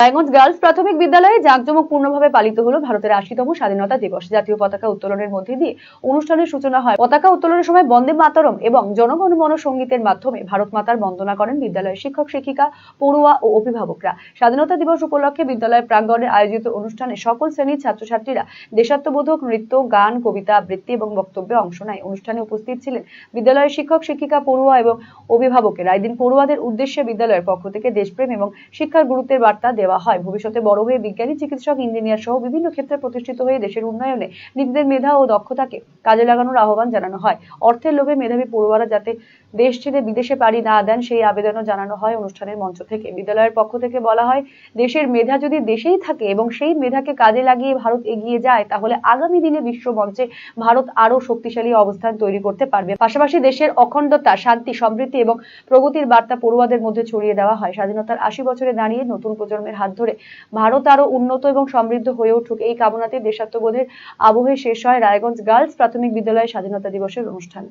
Raiganj girls প্রাথমিক বিদ্যালয়ে জাঁকজমকপূর্ণভাবে পালিত হলো ভারতের ৮০তম স্বাধীনতা দিবস। জাতীয় পতাকা উত্তোলনের মধ্যে দিয়ে অনুষ্ঠানের সূচনা হয়। পতাকা উত্তোলনের সময় বন্দে মাতরম এবং জনগণমন সঙ্গীতের মাধ্যমে ভারত মাতার বন্দনা করেন বিদ্যালয়ের শিক্ষক শিক্ষিকা, পড়ুয়া ও অভিভাবকরা। স্বাধীনতা দিবস উপলক্ষে বিদ্যালয়ের প্রাঙ্গণে আয়োজিত অনুষ্ঠানে সকল শ্রেণীর ছাত্রছাত্রীরা দেশাত্মবোধক নৃত্য, গান, কবিতা আবৃত্তি এবং বক্তব্যে অংশ নেয়। অনুষ্ঠানে উপস্থিত ছিলেন বিদ্যালয়ের শিক্ষক শিক্ষিকা, পড়ুয়া এবং অভিভাবকেরা। এদিন পড়ুয়াদের উদ্দেশ্যে বিদ্যালয়ের পক্ষ থেকে দেশপ্রেম এবং শিক্ষার গুরুত্বের বার্তা দেওয়া হয়। ভবিষ্যতে বড় হয়ে বিজ্ঞানী, চিকিৎসক, ইঞ্জিনিয়ার সহ বিভিন্ন ক্ষেত্রে প্রতিষ্ঠিত হয়ে দেশের উন্নয়নে নিজেদের মেধা ও দক্ষতাকে কাজে লাগানোর আহ্বান জানানো হয়। অর্থের লোভে মেধাবী পড়ুয়ারা যাতে দেশ ছেড়ে বিদেশে পাড়ি না দেন সেই আবেদনও জানানো হয় অনুষ্ঠানের মঞ্চ থেকে। বিদ্যালয়ের পক্ষ থেকে বলা হয়, দেশের মেধা যদি দেশেই থাকে এবং সেই মেধাকে কাজে লাগিয়ে ভারত এগিয়ে যায়, তাহলে আগামী দিনে বিশ্ব মঞ্চে ভারত আরো শক্তিশালী অবস্থান তৈরি করতে পারবে। পাশাপাশি দেশের অখণ্ডতা, শান্তি, সমৃদ্ধি এবং প্রগতির বার্তা পড়ুয়াদের মধ্যে ছড়িয়ে দেওয়া হয়। স্বাধীনতার ৮০ বছরে দাঁড়িয়ে নতুন প্রজন্মের হাত ধরে ভারত আরো উন্নত এবং সমৃদ্ধ হয়ে উঠুক, এই কামনাতে দেশাত্মবোধের আবহে শেষ হয় রায়গঞ্জ গার্লস প্রাথমিক বিদ্যালয়ের স্বাধীনতা দিবসের অনুষ্ঠান।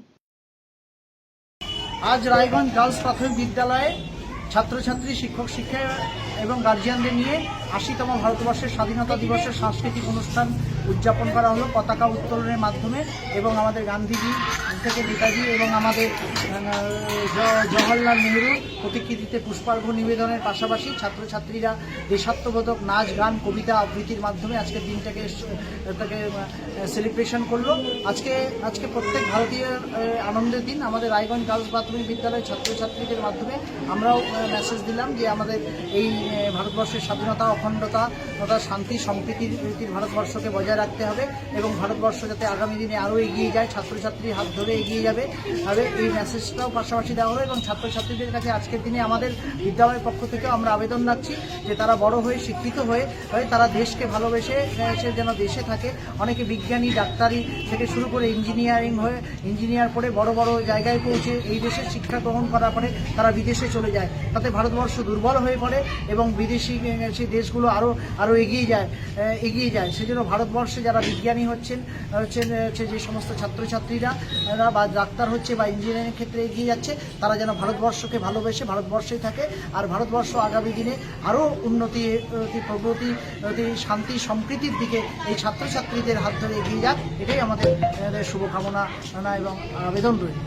আজ রায়গঞ্জ গার্লস প্রাথমিক বিদ্যালয়ে ছাত্রছাত্রী, শিক্ষক শিক্ষা এবং গার্জিয়ানদের নিয়ে ৮০তম ভারতবর্ষের স্বাধীনতা দিবসের সাংস্কৃতিক অনুষ্ঠান উদযাপন করা হলো পতাকা উত্তোলনের মাধ্যমে। এবং আমাদের গান্ধীজি থেকে নেতাজি এবং আমাদের জওহরলাল নেহরুর প্রতিকৃতিতে পুষ্পার্ঘ্য নিবেদনের পাশাপাশি ছাত্রছাত্রীরা দেশাত্মবোধক নাচ, গান, কবিতা আবৃত্তির মাধ্যমে আজকের দিনটাকে সেলিব্রেশন করলো। আজকে প্রত্যেক ভারতীয় আনন্দের দিন। আমাদের রায়গঞ্জ গার্লস প্রাথমিক বিদ্যালয়ের ছাত্রছাত্রীদের মাধ্যমে আমরাও মেসেজ দিলাম যে আমাদের এই ভারতবর্ষের স্বাধীনতা, অখণ্ডতা তথা শান্তি, সম্প্রীতির ভারতবর্ষকে বজায় রাখতে হবে এবং ভারতবর্ষ যাতে আগামী দিনে আরও এগিয়ে যায়, ছাত্রছাত্রীর হাত ধরে এগিয়ে যাবে, এই মেসেজটাও পাশাপাশি দেওয়া হলো। এবং ছাত্রছাত্রীদের কাছে আজকের দিনে আমাদের বিদ্যালয়ের পক্ষ থেকেও আমরা আবেদন রাখছি যে তারা বড় হয়ে, শিক্ষিত হয়ে তারা দেশকে ভালোবেসে যেন দেশে থাকে। অনেকে বিজ্ঞানী, ডাক্তারি থেকে শুরু করে ইঞ্জিনিয়ার পড়ে বড় বড় জায়গায় পৌঁছে এই দেশের শিক্ষা গ্রহণ করার পরে তারা বিদেশে চলে যায়। তাতে ভারতবর্ষ দুর্বল হয়ে পড়ে এবং বিদেশি সেই দেশগুলো আরও এগিয়ে যায়। সেজন্য ভারতবর্ষে যারা বিজ্ঞানী হচ্ছেন যে সমস্ত ছাত্রছাত্রীরা বা ডাক্তার হচ্ছে বা ইঞ্জিনিয়ারিং ক্ষেত্রে এগিয়ে যাচ্ছে, তারা যেন ভারতবর্ষকে ভালোবেসে ভারতবর্ষেই থাকে আর ভারতবর্ষ আগামী দিনে আরও উন্নতি, প্রগতি, শান্তি, সম্প্রীতির দিকে এই ছাত্রছাত্রীদের হাত ধরে এগিয়ে যাক, এটাই আমাদের শুভকামনা এবং আবেদন রয়েছে।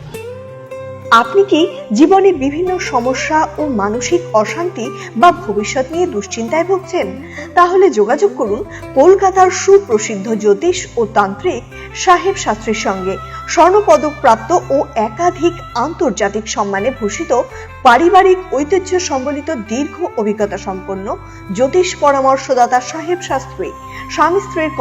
আপনি কি জীবনে বিভিন্ন সমস্যা ও মানসিক অশান্তি বা ভবিষ্যৎ নিয়ে দুশ্চিন্তায় ভুগছেন? তাহলে যোগাযোগ করুন কলকাতার সুপ্রসিদ্ধ জ্যোতিষ ও তান্ত্রিক সাহেব শাস্ত্রীর সঙ্গে। স্বর্ণপদক প্রাপ্ত ও একাধিক আন্তর্জাতিক সম্মানে ভূষিত, পারিবারিক ঐতিহ্য সম্বলিত দীর্ঘ অভিজ্ঞতা সম্পন্ন জ্যোতিষ পরামর্শদাতা সাহেব শাস্ত্রী স্বামী স্ত্রীর